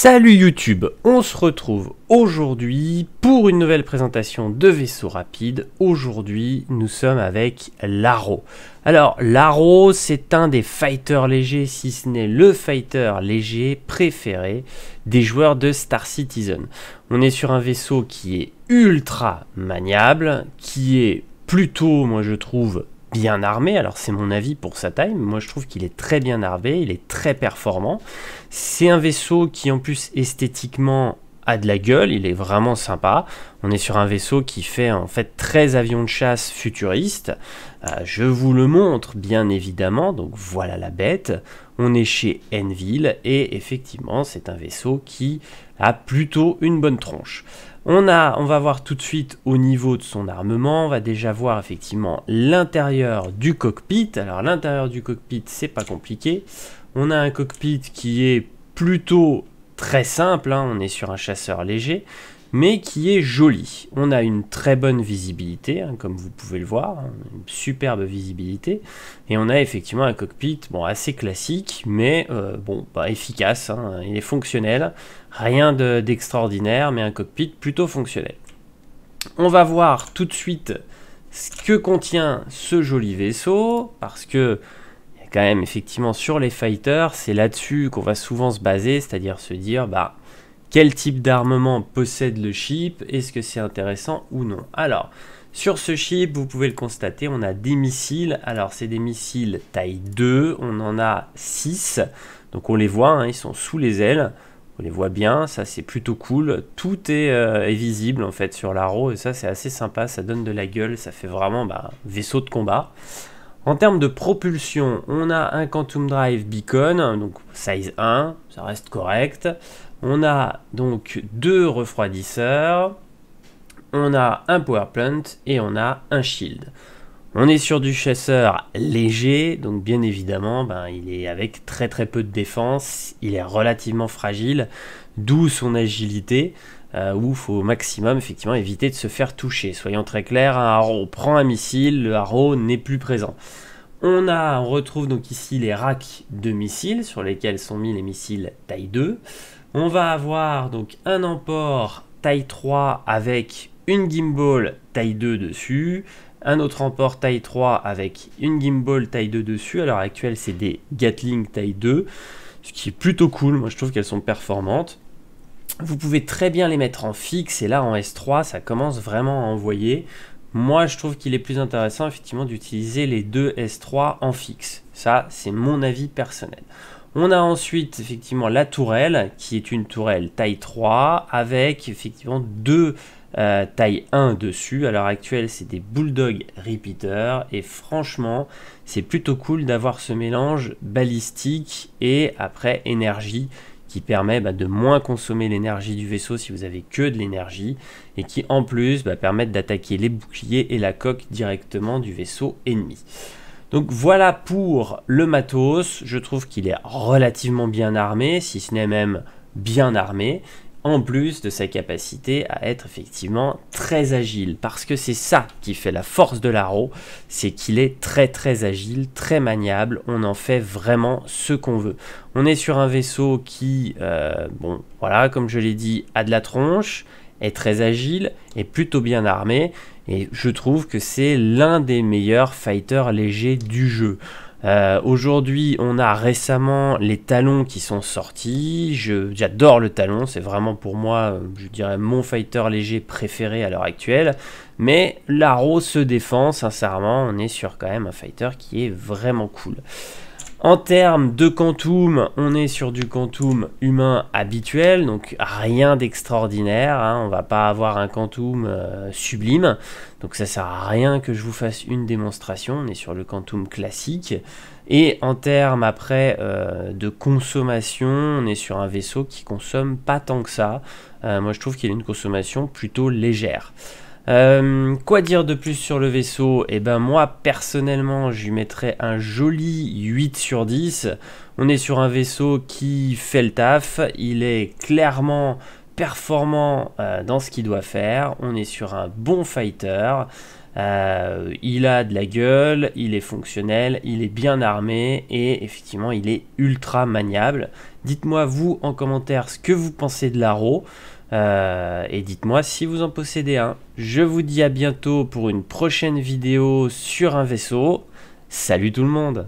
Salut YouTube, on se retrouve aujourd'hui pour une nouvelle présentation de vaisseau rapide. Aujourd'hui, nous sommes avec l'Arrow. Alors, l'Arrow, c'est un des fighters légers, si ce n'est le fighter léger préféré des joueurs de Star Citizen. On est sur un vaisseau qui est ultra maniable, qui est plutôt, moi je trouve, bien armé. Alors c'est mon avis pour sa taille, mais moi je trouve qu'il est très bien armé, il est très performant. C'est un vaisseau qui en plus esthétiquement a de la gueule, il est vraiment sympa. On est sur un vaisseau qui fait en fait 13 avions de chasse futuristes. Je vous le montre bien évidemment, donc voilà la bête. On est chez Enville et effectivement c'est un vaisseau qui a plutôt une bonne tronche. On va voir tout de suite au niveau de son armement, on va déjà voir effectivement l'intérieur du cockpit. Alors l'intérieur du cockpit, c'est pas compliqué. On a un cockpit qui est plutôt très simple, hein. On est sur un chasseur léger, mais qui est joli. On a une très bonne visibilité, hein, comme vous pouvez le voir, hein, une superbe visibilité. Et on a effectivement un cockpit assez classique, mais efficace, hein, il est fonctionnel. Rien d'extraordinaire, mais un cockpit plutôt fonctionnel. On va voir tout de suite ce que contient ce joli vaisseau, parce que il y a quand même effectivement sur les fighters, c'est là-dessus qu'on va souvent se baser, c'est-à-dire se dire quel type d'armement possède le ship, est-ce que c'est intéressant ou non. Alors, sur ce ship, vous pouvez le constater, on a des missiles. Alors, c'est des missiles taille 2, on en a 6. Donc, on les voit, hein, ils sont sous les ailes. On les voit bien, ça c'est plutôt cool. Tout est visible en fait sur l'Arrow et ça c'est assez sympa, ça donne de la gueule, ça fait vraiment vaisseau de combat. En termes de propulsion, on a un Quantum Drive Beacon, donc size 1, ça reste correct. On a donc 2 refroidisseurs, on a un power plant et on a un shield. On est sur du chasseur léger, donc bien évidemment, il est avec très peu de défense, il est relativement fragile, d'où son agilité, où il faut au maximum effectivement éviter de se faire toucher. Soyons très clairs, un Arrow prend un missile, le Arrow n'est plus présent. On retrouve donc ici les racks de missiles sur lesquels sont mis les missiles taille 2. On va avoir donc un emport taille 3 avec une gimbal taille 2 dessus. Un autre emport taille 3 avec une gimbal taille 2 dessus. À l'heure actuelle, c'est des Gatling taille 2, ce qui est plutôt cool. Moi, je trouve qu'elles sont performantes. Vous pouvez très bien les mettre en fixe et là, en S3, ça commence vraiment à envoyer. Moi, je trouve qu'il est plus intéressant, effectivement, d'utiliser les deux S3 en fixe. Ça, c'est mon avis personnel. On a ensuite, effectivement, la tourelle, qui est une tourelle taille 3 avec, effectivement, deux taille 1 dessus. À l'heure actuelle, c'est des Bulldog Repeater et franchement, c'est plutôt cool d'avoir ce mélange balistique et après énergie qui permet de moins consommer l'énergie du vaisseau si vous avez que de l'énergie et qui en plus permettent d'attaquer les boucliers et la coque directement du vaisseau ennemi. Donc voilà pour le matos, je trouve qu'il est relativement bien armé, si ce n'est même bien armé, en plus de sa capacité à être effectivement très agile, parce que c'est ça qui fait la force de l'Arrow, c'est qu'il est très agile, très maniable, on en fait vraiment ce qu'on veut. On est sur un vaisseau qui, comme je l'ai dit, a de la tronche, est très agile, est plutôt bien armé, et je trouve que c'est l'un des meilleurs fighters légers du jeu. Aujourd'hui, on a récemment les talons qui sont sortis. J'adore le talon, c'est vraiment pour moi, je dirais, mon fighter léger préféré à l'heure actuelle. Mais l'Arrow se défend, sincèrement, on est sur quand même un fighter qui est vraiment cool. En termes de Quantum, on est sur du Quantum humain habituel, donc rien d'extraordinaire, hein, on va pas avoir un Quantum sublime, donc ça sert à rien que je vous fasse une démonstration, on est sur le Quantum classique. Et en termes après de consommation, on est sur un vaisseau qui consomme pas tant que ça, moi je trouve qu'il a une consommation plutôt légère. Quoi dire de plus sur le vaisseau? Moi personnellement je lui mettrais un joli 8 sur 10. On est sur un vaisseau qui fait le taf, il est clairement performant dans ce qu'il doit faire, on est sur un bon fighter. Il a de la gueule, il est fonctionnel, il est bien armé et effectivement il est ultra maniable. Dites-moi vous en commentaire ce que vous pensez de l'Aro et dites-moi si vous en possédez un. Je vous dis à bientôt pour une prochaine vidéo sur un vaisseau. Salut tout le monde!